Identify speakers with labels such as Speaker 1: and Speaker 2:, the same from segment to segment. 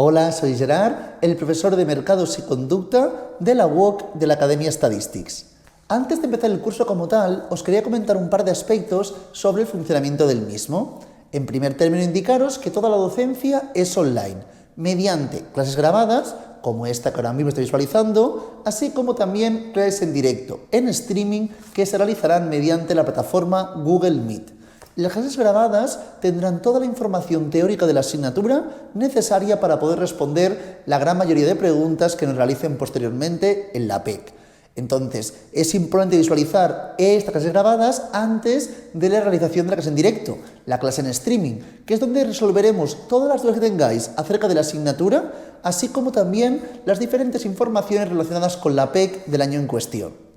Speaker 1: Hola, soy Gerard, el profesor de Mercados y Conducta de la UOC de la Academia Statistics. Antes de empezar el curso como tal, os quería comentar un par de aspectos sobre el funcionamiento del mismo. En primer término, indicaros que toda la docencia es online, mediante clases grabadas, como esta que ahora mismo estoy visualizando, así como también clases en directo, en streaming, que se realizarán mediante la plataforma Google Meet. Las clases grabadas tendrán toda la información teórica de la asignatura necesaria para poder responder la gran mayoría de preguntas que nos realicen posteriormente en la PEC. Entonces, es importante visualizar estas clases grabadas antes de la realización de la clase en directo, la clase en streaming, que es donde resolveremos todas las dudas que tengáis acerca de la asignatura, así como también las diferentes informaciones relacionadas con la PEC del año en cuestión.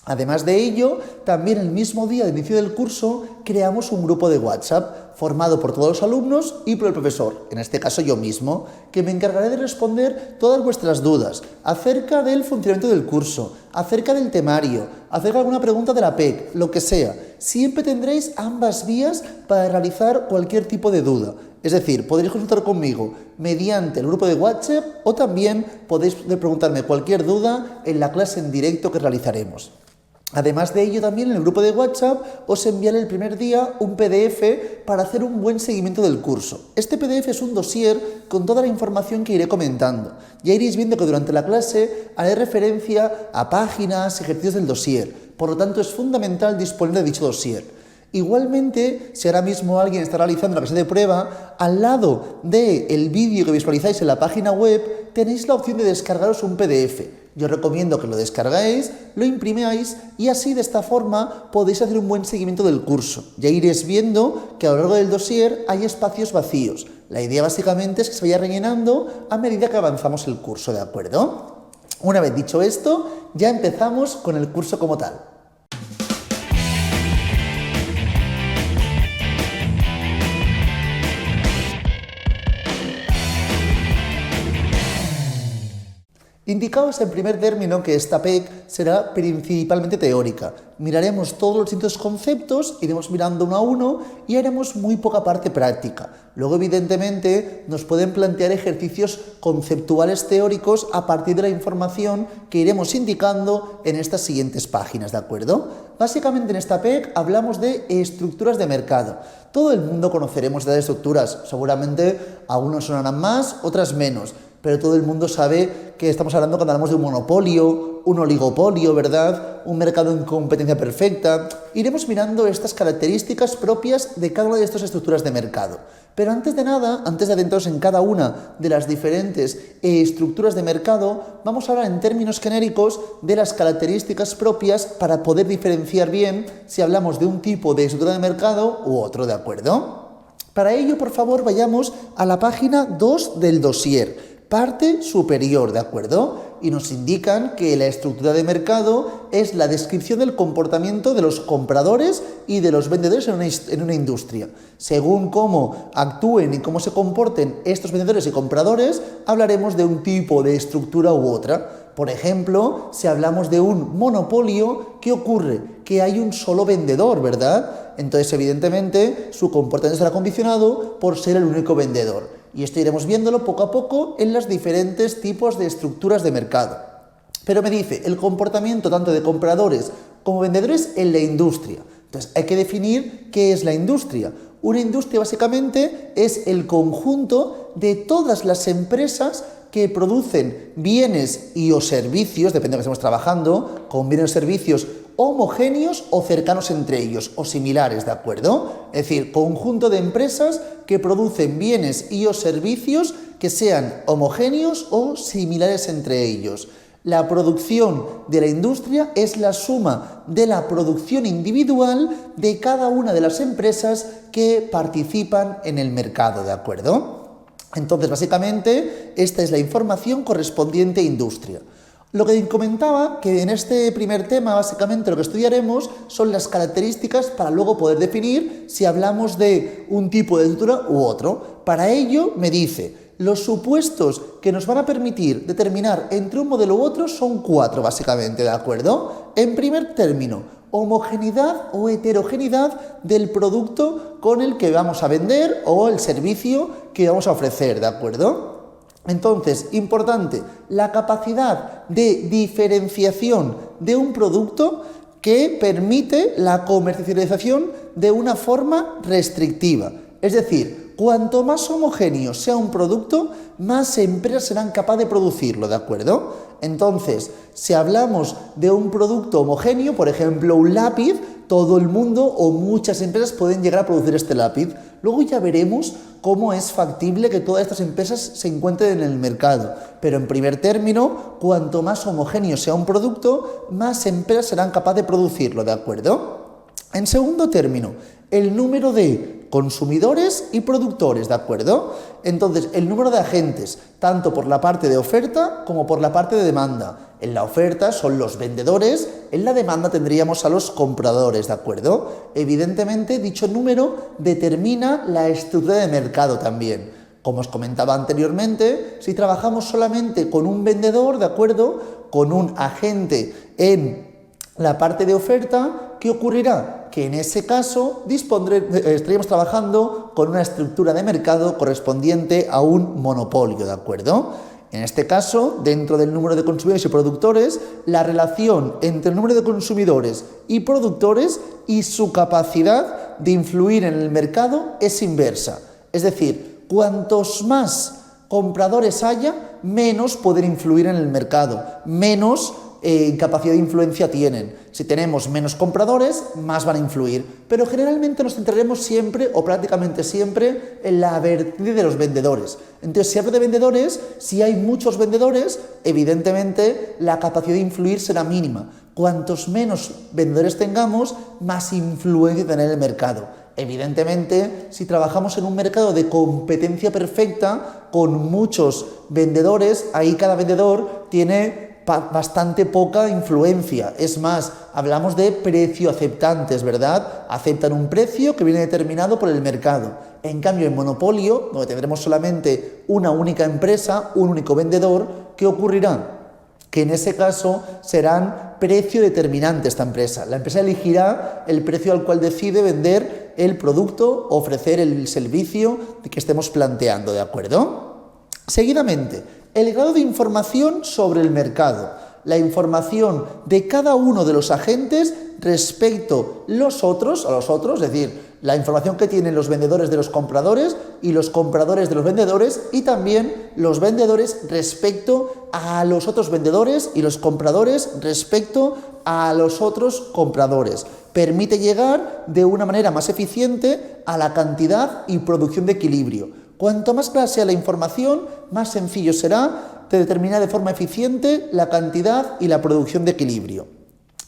Speaker 1: Además de ello, también el mismo día de inicio del curso creamos un grupo de WhatsApp formado por todos los alumnos y por el profesor, en este caso yo mismo, que me encargaré de responder todas vuestras dudas acerca del funcionamiento del curso, acerca del temario, acerca de alguna pregunta de la PEC, lo que sea. Siempre tendréis ambas vías para realizar cualquier tipo de duda. Es decir, podréis consultar conmigo mediante el grupo de WhatsApp o también podéis preguntarme cualquier duda en la clase en directo que realizaremos. Además de ello, también en el grupo de WhatsApp os enviaré el primer día un PDF para hacer un buen seguimiento del curso. Este PDF es un dossier con toda la información que iré comentando. Ya iréis viendo que durante la clase haré referencia a páginas, ejercicios del dossier. Por lo tanto, es fundamental disponer de dicho dossier. Igualmente, si ahora mismo alguien está realizando la clase de prueba, al lado del vídeo que visualizáis en la página web, tenéis la opción de descargaros un PDF. Yo recomiendo que lo descargáis, lo imprimáis y así de esta forma podéis hacer un buen seguimiento del curso. Ya iréis viendo que a lo largo del dossier hay espacios vacíos. La idea básicamente es que se vaya rellenando a medida que avanzamos el curso, ¿de acuerdo? Una vez dicho esto, ya empezamos con el curso como tal. Indicaos en primer término que esta PEC será principalmente teórica. Miraremos todos los distintos conceptos, iremos mirando uno a uno y haremos muy poca parte práctica. Luego, evidentemente, nos pueden plantear ejercicios conceptuales teóricos a partir de la información que iremos indicando en estas siguientes páginas, ¿de acuerdo? Básicamente en esta PEC hablamos de estructuras de mercado. Todo el mundo conoceremos estas estructuras, seguramente algunos sonarán más, otras menos. Pero todo el mundo sabe que estamos hablando cuando hablamos de un monopolio, un oligopolio, ¿verdad? Un mercado en competencia perfecta. Iremos mirando estas características propias de cada una de estas estructuras de mercado. Pero antes de nada, antes de adentrarnos en cada una de las diferentes estructuras de mercado, vamos a hablar en términos genéricos de las características propias para poder diferenciar bien si hablamos de un tipo de estructura de mercado u otro, ¿de acuerdo? Para ello, por favor, vayamos a la página 2 del dossier. Parte superior, ¿de acuerdo? Y nos indican que la estructura de mercado es la descripción del comportamiento de los compradores y de los vendedores en una industria. Según cómo actúen y cómo se comporten estos vendedores y compradores, hablaremos de un tipo de estructura u otra. Por ejemplo, si hablamos de un monopolio, ¿qué ocurre? Que hay un solo vendedor, ¿verdad? Entonces, evidentemente, su comportamiento será condicionado por ser el único vendedor. Y esto iremos viéndolo poco a poco en los diferentes tipos de estructuras de mercado. Pero me dice el comportamiento tanto de compradores como vendedores en la industria. Entonces, hay que definir qué es la industria. Una industria básicamente es el conjunto de todas las empresas que producen bienes y o servicios, depende de lo que estemos trabajando, con bienes o servicios homogéneos o cercanos entre ellos, o similares, ¿de acuerdo? Es decir, conjunto de empresas que producen bienes y o servicios que sean homogéneos o similares entre ellos. La producción de la industria es la suma de la producción individual de cada una de las empresas que participan en el mercado, ¿de acuerdo? Entonces, básicamente, esta es la información correspondiente a industria. Lo que comentaba, que en este primer tema, básicamente, lo que estudiaremos son las características para luego poder definir si hablamos de un tipo de estructura u otro. Para ello, me dice, los supuestos que nos van a permitir determinar entre un modelo u otro son 4, básicamente, ¿de acuerdo? En primer término, homogeneidad o heterogeneidad del producto con el que vamos a vender o el servicio que vamos a ofrecer, ¿de acuerdo? Entonces, importante, la capacidad de diferenciación de un producto que permite la comercialización de una forma restrictiva. Es decir, cuanto más homogéneo sea un producto, más empresas serán capaces de producirlo, ¿de acuerdo? Entonces, si hablamos de un producto homogéneo, por ejemplo, un lápiz, todo el mundo o muchas empresas pueden llegar a producir este lápiz. Luego ya veremos cómo es factible que todas estas empresas se encuentren en el mercado. Pero en primer término, cuanto más homogéneo sea un producto, más empresas serán capaces de producirlo, ¿de acuerdo? En segundo término, el número de consumidores y productores, ¿de acuerdo? Entonces, el número de agentes, tanto por la parte de oferta como por la parte de demanda. En la oferta son los vendedores, en la demanda tendríamos a los compradores, ¿de acuerdo? Evidentemente, dicho número determina la estructura de mercado también. Como os comentaba anteriormente, si trabajamos solamente con un vendedor, ¿de acuerdo?, con un agente en la parte de oferta, ¿qué ocurrirá? Que en ese caso estaríamos trabajando con una estructura de mercado correspondiente a un monopolio, ¿de acuerdo? En este caso, dentro del número de consumidores y productores, la relación entre el número de consumidores y productores y su capacidad de influir en el mercado es inversa. Es decir, cuantos más compradores haya, menos poder influir en el mercado, menos capacidad de influencia tienen. Si tenemos menos compradores, más van a influir. Pero generalmente nos centraremos siempre, o prácticamente siempre, en la vertiente de los vendedores. Entonces, si hablo de vendedores, si hay muchos vendedores, evidentemente la capacidad de influir será mínima. Cuantos menos vendedores tengamos, más influencia tendrá en el mercado. Evidentemente, si trabajamos en un mercado de competencia perfecta, con muchos vendedores, ahí cada vendedor tiene bastante poca influencia. Es más, hablamos de precio aceptantes, ¿verdad? Aceptan un precio que viene determinado por el mercado. En cambio, en monopolio, donde tendremos solamente una única empresa, un único vendedor, ¿qué ocurrirá? Que en ese caso serán precio determinante esta empresa. La empresa elegirá el precio al cual decide vender el producto, ofrecer el servicio que estemos planteando, ¿de acuerdo? Seguidamente, el grado de información sobre el mercado, la información de cada uno de los agentes respecto a los otros, es decir, la información que tienen los vendedores de los compradores y los compradores de los vendedores, y también los vendedores respecto a los otros vendedores y los compradores respecto a los otros compradores. Permite llegar de una manera más eficiente a la cantidad y producción de equilibrio. Cuanto más clara sea la información, más sencillo será determinar de forma eficiente la cantidad y la producción de equilibrio.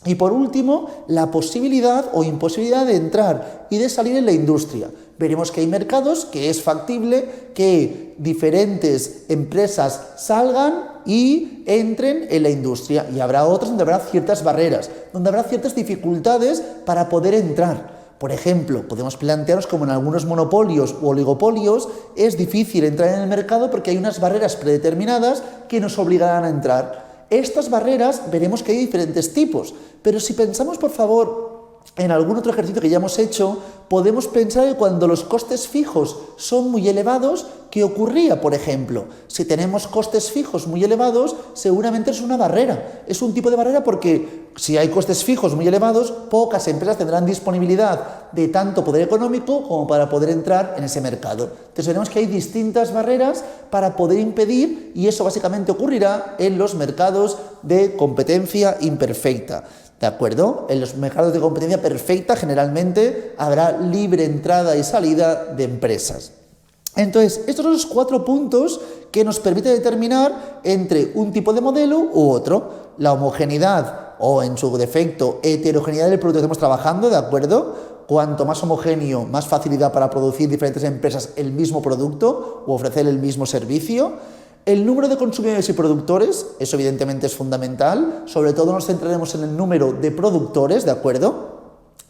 Speaker 1: Y por último, la posibilidad o imposibilidad de entrar y de salir en la industria. Veremos que hay mercados que es factible que diferentes empresas salgan y entren en la industria, y habrá otras donde habrá ciertas barreras, donde habrá ciertas dificultades para poder entrar. Por ejemplo, podemos plantearnos como en algunos monopolios o oligopolios es difícil entrar en el mercado porque hay unas barreras predeterminadas que nos obligarán a entrar. Estas barreras veremos que hay diferentes tipos, pero si pensamos, por favor, en algún otro ejercicio que ya hemos hecho, podemos pensar que cuando los costes fijos son muy elevados, ¿qué ocurría? Por ejemplo, si tenemos costes fijos muy elevados, seguramente es una barrera. Es un tipo de barrera porque si hay costes fijos muy elevados, pocas empresas tendrán disponibilidad de tanto poder económico como para poder entrar en ese mercado. Entonces veremos que hay distintas barreras para poder impedir, y eso básicamente ocurrirá en los mercados de competencia imperfecta. ¿De acuerdo? En los mercados de competencia perfecta generalmente habrá libre entrada y salida de empresas. Entonces, estos son los 4 puntos que nos permiten determinar entre un tipo de modelo u otro. La homogeneidad o, en su defecto, heterogeneidad del producto que estamos trabajando, ¿de acuerdo? Cuanto más homogéneo, más facilidad para producir diferentes empresas el mismo producto o ofrecer el mismo servicio. El número de consumidores y productores, eso evidentemente es fundamental, sobre todo nos centraremos en el número de productores, ¿de acuerdo?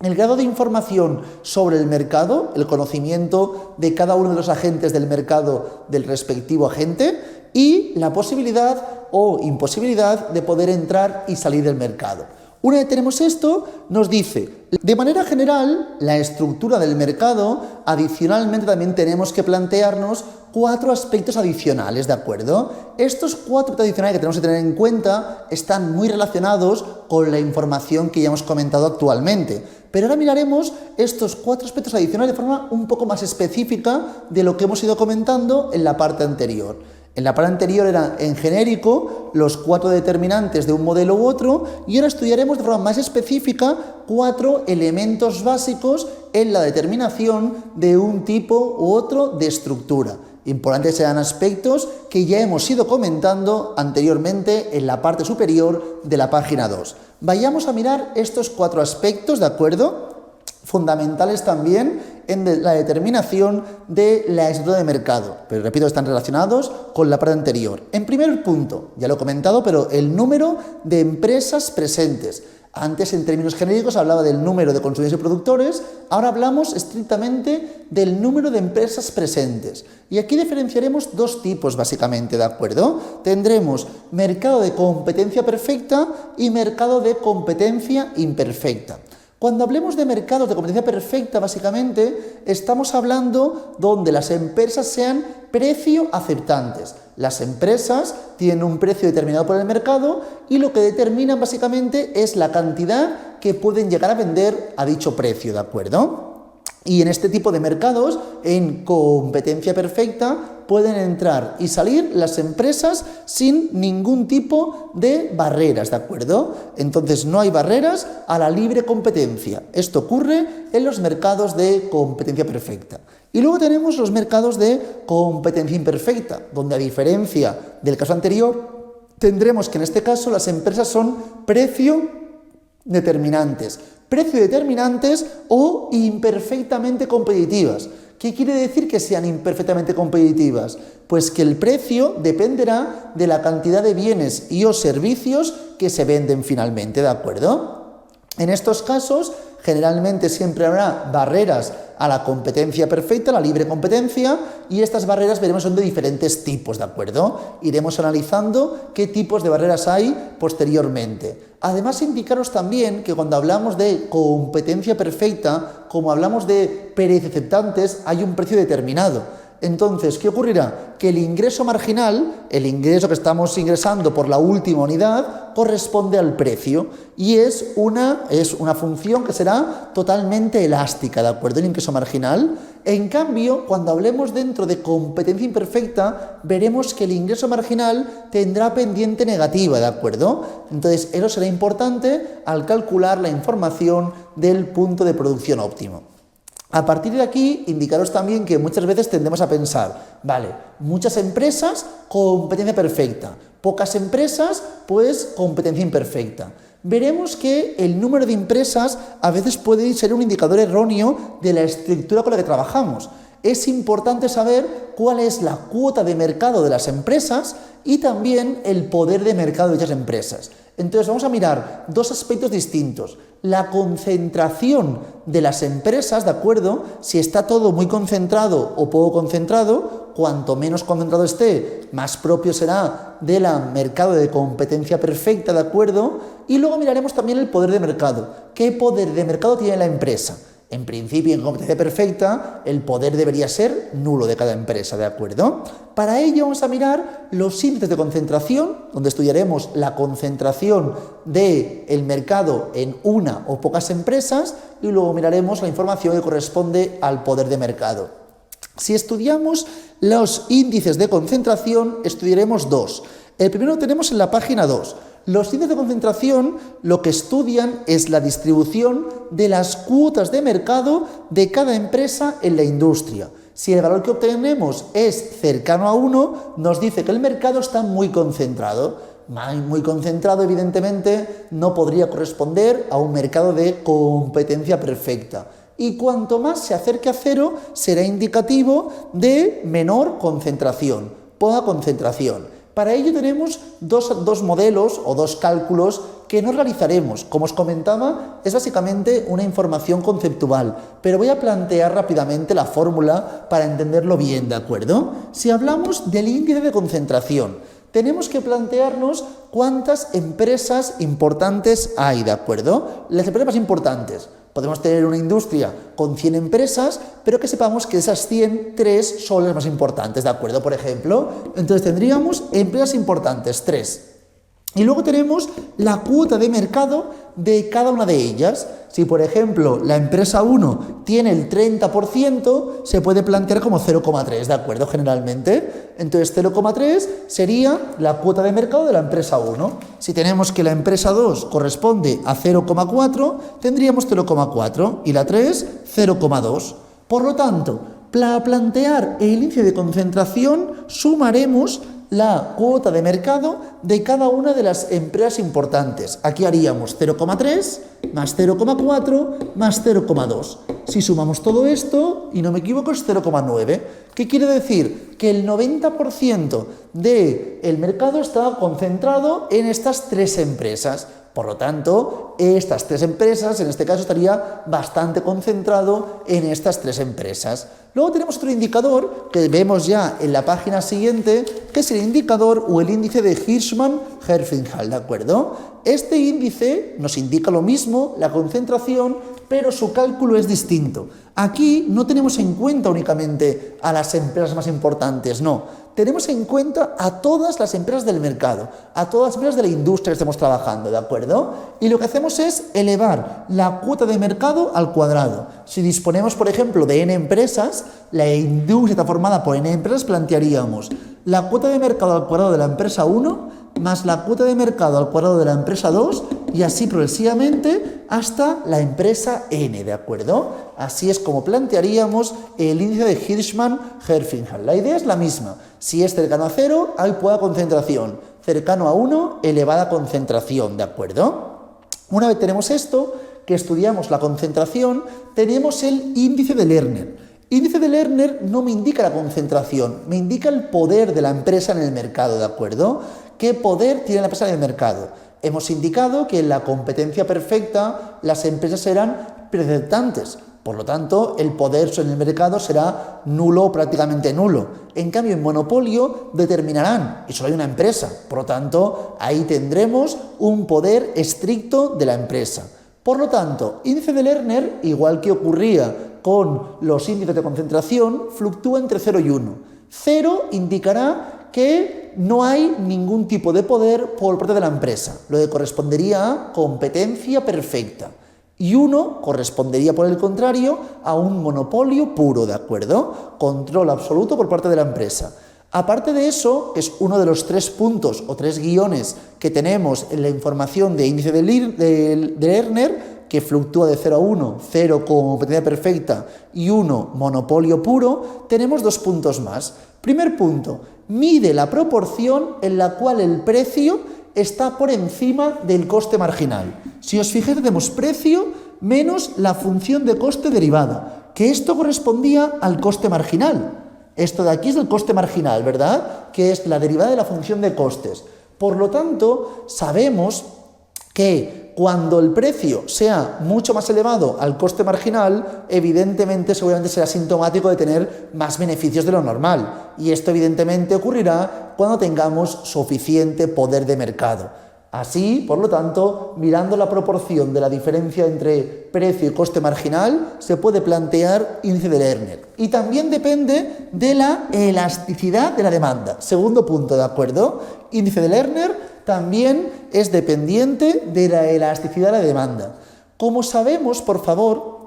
Speaker 1: El grado de información sobre el mercado, el conocimiento de cada uno de los agentes del mercado del respectivo agente, y la posibilidad o imposibilidad de poder entrar y salir del mercado. Una vez tenemos esto, nos dice, de manera general, la estructura del mercado, adicionalmente también tenemos que plantearnos 4 aspectos adicionales, ¿de acuerdo? Estos 4 aspectos adicionales que tenemos que tener en cuenta están muy relacionados con la información que ya hemos comentado actualmente. Pero ahora miraremos estos 4 aspectos adicionales de forma un poco más específica de lo que hemos ido comentando en la parte anterior. En la parte anterior era en genérico los 4 determinantes de un modelo u otro y ahora estudiaremos de forma más específica 4 elementos básicos en la determinación de un tipo u otro de estructura. Importantes serán aspectos que ya hemos ido comentando anteriormente en la parte superior de la página 2. Vayamos a mirar estos 4 aspectos, ¿de acuerdo? Fundamentales también en la determinación de la estructura de mercado, pero repito, están relacionados con la parte anterior. En primer punto, ya lo he comentado, pero el número de empresas presentes. Antes, en términos genéricos, hablaba del número de consumidores y productores, ahora hablamos estrictamente del número de empresas presentes. Y aquí diferenciaremos 2 tipos, básicamente, ¿de acuerdo? Tendremos mercado de competencia perfecta y mercado de competencia imperfecta. Cuando hablemos de mercados de competencia perfecta, básicamente, estamos hablando donde las empresas sean precio aceptantes. Las empresas tienen un precio determinado por el mercado y lo que determinan básicamente es la cantidad que pueden llegar a vender a dicho precio, ¿de acuerdo? Y en este tipo de mercados, en competencia perfecta, pueden entrar y salir las empresas sin ningún tipo de barreras, ¿de acuerdo? Entonces no hay barreras a la libre competencia. Esto ocurre en los mercados de competencia perfecta. Y luego tenemos los mercados de competencia imperfecta, donde a diferencia del caso anterior, tendremos que en este caso las empresas son precio determinantes o imperfectamente competitivas. ¿Qué quiere decir que sean imperfectamente competitivas? Pues que el precio dependerá de la cantidad de bienes y o servicios que se venden finalmente, ¿de acuerdo? En estos casos, generalmente siempre habrá barreras a la competencia perfecta, a la libre competencia, y estas barreras veremos son de diferentes tipos, ¿de acuerdo? Iremos analizando qué tipos de barreras hay posteriormente. Además, indicaros también que cuando hablamos de competencia perfecta, como hablamos de precios aceptantes, hay un precio determinado. Entonces, ¿qué ocurrirá? Que el ingreso marginal, el ingreso que estamos ingresando por la última unidad, corresponde al precio y es una función que será totalmente elástica, ¿de acuerdo? El ingreso marginal. En cambio, cuando hablemos dentro de competencia imperfecta, veremos que el ingreso marginal tendrá pendiente negativa, ¿de acuerdo? Entonces, eso será importante al calcular la información del punto de producción óptimo. A partir de aquí, indicaros también que muchas veces tendemos a pensar, vale, muchas empresas, competencia perfecta, pocas empresas, pues competencia imperfecta. Veremos que el número de empresas a veces puede ser un indicador erróneo de la estructura con la que trabajamos. Es importante saber cuál es la cuota de mercado de las empresas y también el poder de mercado de dichas empresas. Entonces vamos a mirar 2 aspectos distintos. La concentración de las empresas, ¿de acuerdo? Si está todo muy concentrado o poco concentrado, cuanto menos concentrado esté, más propio será del mercado de competencia perfecta, ¿de acuerdo? Y luego miraremos también el poder de mercado. ¿Qué poder de mercado tiene la empresa? En principio, en competencia perfecta, el poder debería ser nulo de cada empresa, ¿de acuerdo? Para ello vamos a mirar los índices de concentración, donde estudiaremos la concentración del mercado en una o pocas empresas, y luego miraremos la información que corresponde al poder de mercado. Si estudiamos los índices de concentración, estudiaremos 2. El primero lo tenemos en la página 2. Los índices de concentración lo que estudian es la distribución de las cuotas de mercado de cada empresa en la industria. Si el valor que obtenemos es cercano a 1, nos dice que el mercado está muy concentrado. Muy concentrado, evidentemente, no podría corresponder a un mercado de competencia perfecta. Y cuanto más se acerque a 0, será indicativo de menor concentración, poca concentración. Para ello tenemos dos modelos o 2 cálculos que no realizaremos. Como os comentaba, es básicamente una información conceptual, pero voy a plantear rápidamente la fórmula para entenderlo bien, ¿de acuerdo? Si hablamos del índice de concentración, Tenemos que plantearnos cuántas empresas importantes hay, ¿de acuerdo? Las empresas más importantes. Podemos tener una industria con 100 empresas, pero que sepamos que de esas 100, 3 son las más importantes, ¿de acuerdo? Por ejemplo, entonces tendríamos empresas importantes, 3. Y luego tenemos la cuota de mercado de cada una de ellas. Si, por ejemplo, la empresa 1 tiene el 30%, se puede plantear como 0,3, ¿de acuerdo? Generalmente. Entonces, 0,3 sería la cuota de mercado de la empresa 1. Si tenemos que la empresa 2 corresponde a 0,4, tendríamos 0,4 y la 3, 0,2. Por lo tanto, para plantear el índice de concentración, sumaremos la cuota de mercado de cada una de las empresas importantes. Aquí haríamos 0,3 más 0,4 más 0,2. Si sumamos todo esto, y no me equivoco, es 0,9. ¿Qué quiere decir? Que el 90% del mercado está concentrado en estas 3 empresas. Por lo tanto, estas 3 empresas, en este caso, estaría bastante concentrado en estas 3 empresas. Luego tenemos otro indicador que vemos ya en la página siguiente, que es el indicador o el índice de Hirschman-Herfindahl, ¿de acuerdo? Este índice nos indica lo mismo, la concentración, pero su cálculo es distinto. Aquí no tenemos en cuenta únicamente a las empresas más importantes, no. Tenemos en cuenta a todas las empresas del mercado, a todas las empresas de la industria que estemos trabajando, ¿de acuerdo? Y lo que hacemos es elevar la cuota de mercado al cuadrado. Si disponemos, por ejemplo, de n empresas, la industria está formada por n empresas, plantearíamos la cuota de mercado al cuadrado de la empresa 1 más la cuota de mercado al cuadrado de la empresa 2 y así progresivamente hasta la empresa n, ¿de acuerdo? Así es como plantearíamos el índice de Hirschman-Herfindahl. La idea es la misma. Si es cercano a 0, hay poca concentración. Cercano a 1, elevada concentración, ¿de acuerdo? Una vez tenemos esto, que estudiamos la concentración, tenemos el índice de Lerner. Índice de Lerner no me indica la concentración, me indica el poder de la empresa en el mercado, ¿de acuerdo? ¿Qué poder tiene la empresa en el mercado? Hemos indicado que en la competencia perfecta las empresas serán preceptantes. Por lo tanto, el poder en el mercado será nulo o prácticamente nulo. En cambio, en monopolio determinarán, y solo hay una empresa. Por lo tanto, ahí tendremos un poder estricto de la empresa. Por lo tanto, índice de Lerner, igual que ocurría con los índices de concentración, fluctúa entre 0 y 1. 0 indicará que no hay ningún tipo de poder por parte de la empresa, lo que correspondería a competencia perfecta. Y 1 correspondería, por el contrario, a un monopolio puro, ¿de acuerdo? Control absoluto por parte de la empresa. Aparte de eso, que es uno de los 3 puntos o 3 guiones que tenemos en la información de índice de Lerner, que fluctúa de 0 a 1, 0 como competencia perfecta y 1 monopolio puro, tenemos 2 puntos más. Primer punto, mide la proporción en la cual el precio está por encima del coste marginal. Si os fijáis, tenemos precio menos la función de coste derivada, que esto correspondía al coste marginal. Esto de aquí es el coste marginal, ¿verdad? Que es la derivada de la función de costes. Por lo tanto, sabemos que cuando el precio sea mucho más elevado al coste marginal, evidentemente, seguramente será sintomático de tener más beneficios de lo normal. Y esto evidentemente ocurrirá cuando tengamos suficiente poder de mercado. Así, por lo tanto, mirando la proporción de la diferencia entre precio y coste marginal, se puede plantear índice de Lerner. Y también depende de la elasticidad de la demanda. Segundo punto, ¿de acuerdo? Índice de Lerner también es dependiente de la elasticidad de la demanda. Como sabemos, por favor,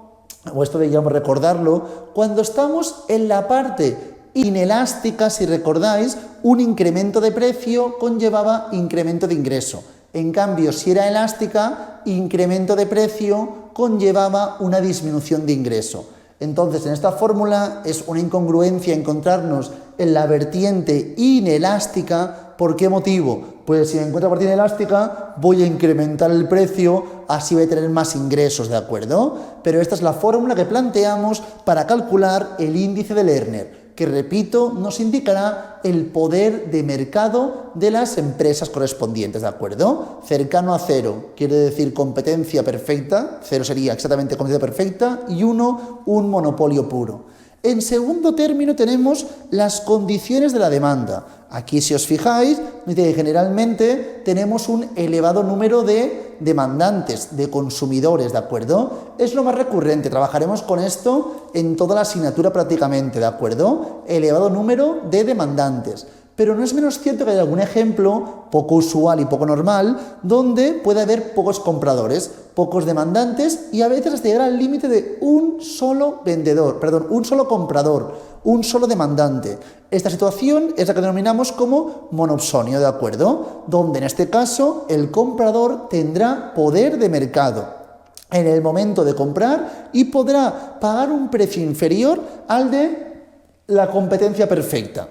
Speaker 1: o esto deberíamos recordarlo, cuando estamos en la parte inelástica, si recordáis, un incremento de precio conllevaba incremento de ingreso. En cambio, si era elástica, incremento de precio conllevaba una disminución de ingreso. Entonces, en esta fórmula es una incongruencia encontrarnos en la vertiente inelástica. ¿Por qué motivo? Pues si me encuentro la vertiente elástica, voy a incrementar el precio, así voy a tener más ingresos, ¿de acuerdo? Pero esta es la fórmula que planteamos para calcular el índice de Lerner, que, repito, nos indicará el poder de mercado de las empresas correspondientes, ¿de acuerdo? Cercano a 0 quiere decir competencia perfecta, 0 sería exactamente competencia perfecta, y 1, un monopolio puro. En segundo término tenemos las condiciones de la demanda. Aquí, si os fijáis, dice que generalmente tenemos un elevado número de demandantes, de consumidores, ¿de acuerdo? Es lo más recurrente, trabajaremos con esto en toda la asignatura prácticamente, ¿de acuerdo? Elevado número de demandantes. Pero no es menos cierto que hay algún ejemplo poco usual y poco normal donde puede haber pocos compradores, pocos demandantes y a veces hasta llegar al límite de un solo comprador, un solo demandante. Esta situación es la que denominamos como monopsonio, ¿de acuerdo? Donde en este caso el comprador tendrá poder de mercado en el momento de comprar y podrá pagar un precio inferior al de la competencia perfecta,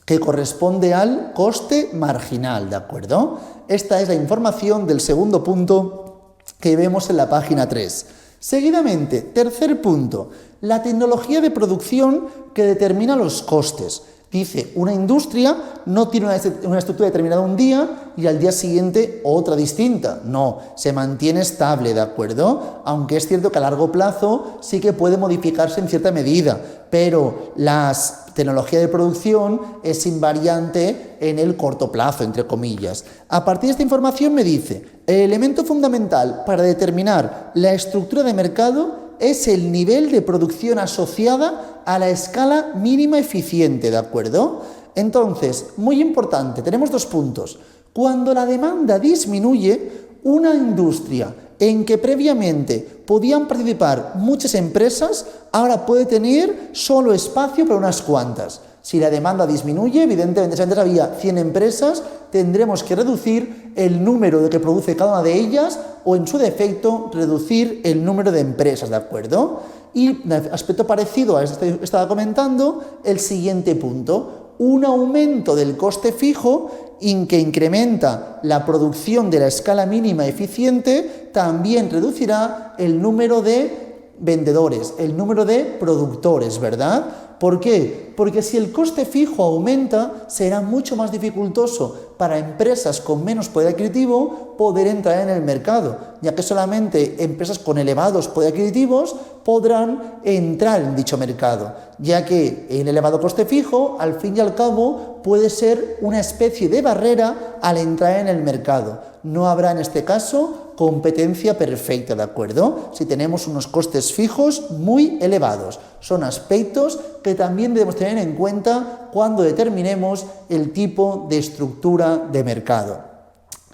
Speaker 1: que corresponde al coste marginal, ¿de acuerdo? Esta es la información del segundo punto que vemos en la página 3. Seguidamente, tercer punto, la tecnología de producción que determina los costes. Dice, una industria no tiene una estructura determinada un día y al día siguiente otra distinta. No, se mantiene estable, ¿de acuerdo? Aunque es cierto que a largo plazo sí que puede modificarse en cierta medida, pero la tecnología de producción es invariante en el corto plazo, entre comillas. A partir de esta información me dice, el elemento fundamental para determinar la estructura de mercado es el nivel de producción asociada a la escala mínima eficiente, ¿de acuerdo? Entonces, muy importante, tenemos dos puntos. Cuando la demanda disminuye, una industria en que previamente podían participar muchas empresas, ahora puede tener solo espacio para unas cuantas. Si la demanda disminuye, evidentemente, si antes había 100 empresas, tendremos que reducir el número de que produce cada una de ellas o, en su defecto, reducir el número de empresas, ¿de acuerdo? Y aspecto parecido a esto que estaba comentando, el siguiente punto, un aumento del coste fijo que incrementa la producción de la escala mínima eficiente, también reducirá el número de vendedores, el número de productores, ¿verdad? ¿Por qué? Porque si el coste fijo aumenta, será mucho más dificultoso para empresas con menos poder adquisitivo poder entrar en el mercado, ya que solamente empresas con elevados poder adquisitivos podrán entrar en dicho mercado, ya que el elevado coste fijo, al fin y al cabo, puede ser una especie de barrera al entrar en el mercado. No habrá en este caso competencia perfecta, ¿de acuerdo? Si tenemos unos costes fijos muy elevados. Son aspectos que también debemos tener en cuenta cuando determinemos el tipo de estructura de mercado.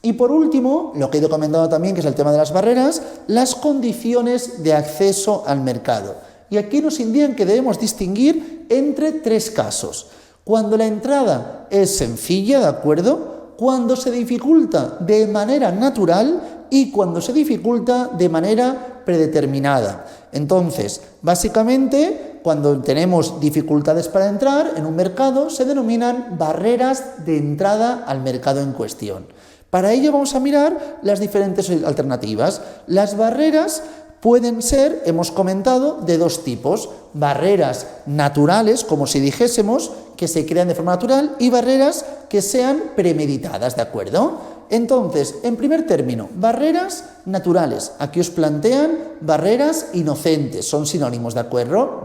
Speaker 1: Y por último, lo que he ido comentando también, que es el tema de las barreras, las condiciones de acceso al mercado. Y aquí nos indican que debemos distinguir entre tres casos. Cuando la entrada es sencilla, ¿de acuerdo? Cuando se dificulta de manera natural y cuando se dificulta de manera predeterminada. Entonces, básicamente, cuando tenemos dificultades para entrar en un mercado, se denominan barreras de entrada al mercado en cuestión. Para ello vamos a mirar las diferentes alternativas. Las barreras pueden ser, hemos comentado, de dos tipos. Barreras naturales, como si dijésemos, que se crean de forma natural, y barreras que sean premeditadas, ¿de acuerdo? Entonces, en primer término, barreras naturales. Aquí os plantean barreras inocentes, son sinónimos, ¿de acuerdo?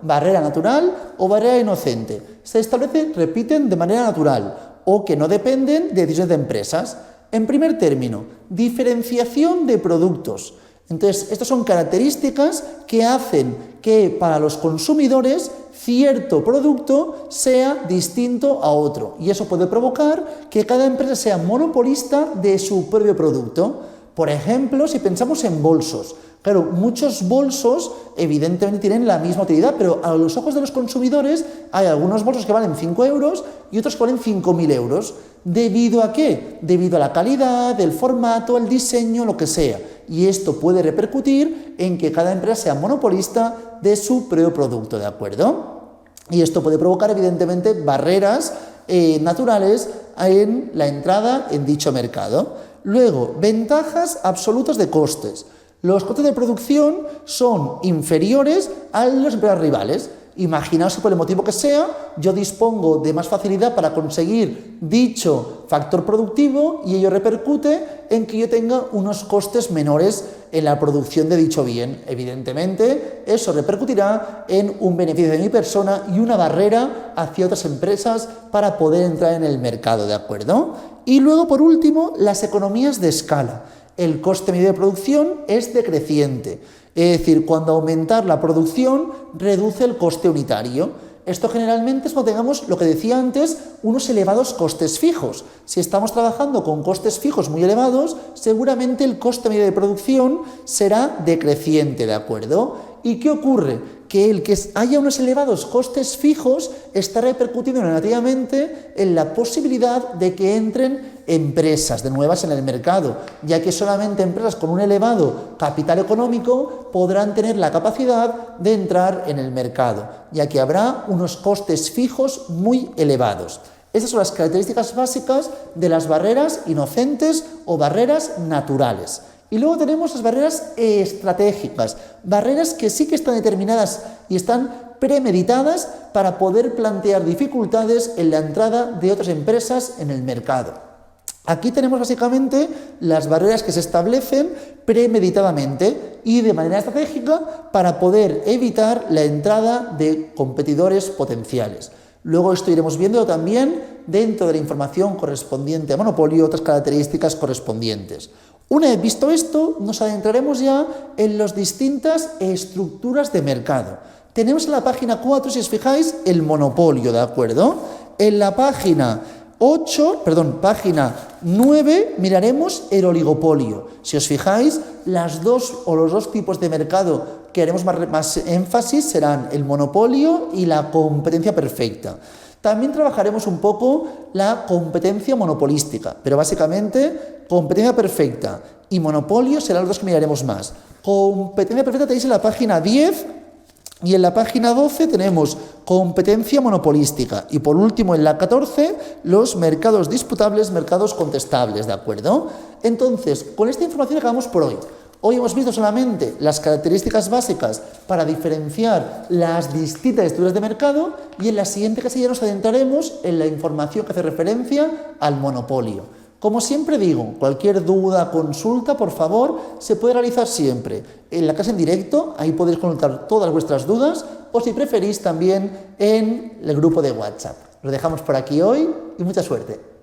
Speaker 1: Barrera natural o barrera inocente. Se establece, repiten, de manera natural o que no dependen de decisiones de empresas. En primer término, diferenciación de productos. Entonces, estas son características que hacen que para los consumidores cierto producto sea distinto a otro. Y eso puede provocar que cada empresa sea monopolista de su propio producto. Por ejemplo, si pensamos en bolsos. Claro, muchos bolsos evidentemente tienen la misma utilidad, pero a los ojos de los consumidores hay algunos bolsos que valen 5 euros y otros que valen 5.000 euros. ¿Debido a qué? Debido a la calidad, el formato, el diseño, lo que sea. Y esto puede repercutir en que cada empresa sea monopolista de su propio producto, ¿de acuerdo? Y esto puede provocar, evidentemente, barreras naturales en la entrada en dicho mercado. Luego, ventajas absolutas de costes. Los costes de producción son inferiores a los empresas rivales Imaginaos que por el motivo que sea, yo dispongo de más facilidad para conseguir dicho factor productivo y ello repercute en que yo tenga unos costes menores en la producción de dicho bien. Evidentemente, eso repercutirá en un beneficio de mi persona y una barrera hacia otras empresas para poder entrar en el mercado, ¿de acuerdo? Y luego, por último, las economías de escala. El coste medio de producción es decreciente, es decir, cuando aumentar la producción reduce el coste unitario. Esto generalmente es cuando tengamos, lo que decía antes, unos elevados costes fijos. Si estamos trabajando con costes fijos muy elevados, seguramente el coste medio de producción será decreciente, ¿de acuerdo? ¿Y qué ocurre? Que el que haya unos elevados costes fijos está repercutiendo negativamente en la posibilidad de que entren empresas de nuevas en el mercado, ya que solamente empresas con un elevado capital económico podrán tener la capacidad de entrar en el mercado, ya que habrá unos costes fijos muy elevados. Estas son las características básicas de las barreras inocentes o barreras naturales. Y luego tenemos las barreras estratégicas, barreras que sí que están determinadas y están premeditadas para poder plantear dificultades en la entrada de otras empresas en el mercado. Aquí tenemos básicamente las barreras que se establecen premeditadamente y de manera estratégica para poder evitar la entrada de competidores potenciales. Luego esto iremos viendo también dentro de la información correspondiente a monopolio, otras características correspondientes. Una vez visto esto, nos adentraremos ya en las distintas estructuras de mercado. Tenemos en la página 4, si os fijáis, el monopolio, ¿de acuerdo? En la página página 9 miraremos el oligopolio. Si os fijáis, los dos tipos de mercado que haremos más énfasis serán el monopolio y la competencia perfecta. También trabajaremos un poco la competencia monopolística, pero básicamente competencia perfecta y monopolio serán los dos que miraremos más. Competencia perfecta tenéis en la página 10 y en la página 12 tenemos competencia monopolística y por último en la 14 los mercados disputables, mercados contestables, ¿de acuerdo? Entonces, con esta información acabamos por hoy. Hoy hemos visto solamente las características básicas para diferenciar las distintas estructuras de mercado y en la siguiente casilla nos adentraremos en la información que hace referencia al monopolio. Como siempre digo, cualquier duda, consulta, por favor, se puede realizar siempre en la clase en directo, ahí podéis consultar todas vuestras dudas o si preferís también en el grupo de WhatsApp. Lo dejamos por aquí hoy y mucha suerte.